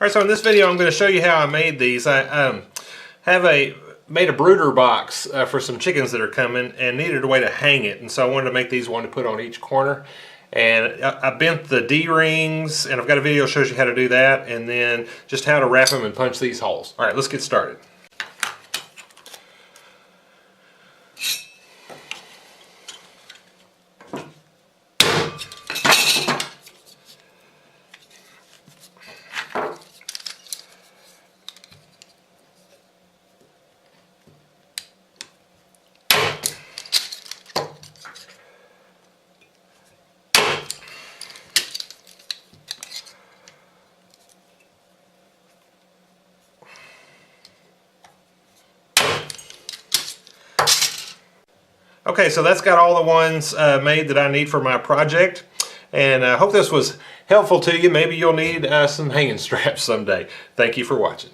Alright, so in this video I'm going to show you how I made these. I made a brooder box for some chickens that are coming and needed a way to hang it, and so I wanted to make these one to put on each corner. And I bent the D-rings, and I've got a video that shows you how to do that, and then just how to wrap them and punch these holes. Alright, let's get started. Okay, so that's got all the ones made that I need for my project, and I hope this was helpful to you. Maybe you'll need some hanging straps someday. Thank you for watching.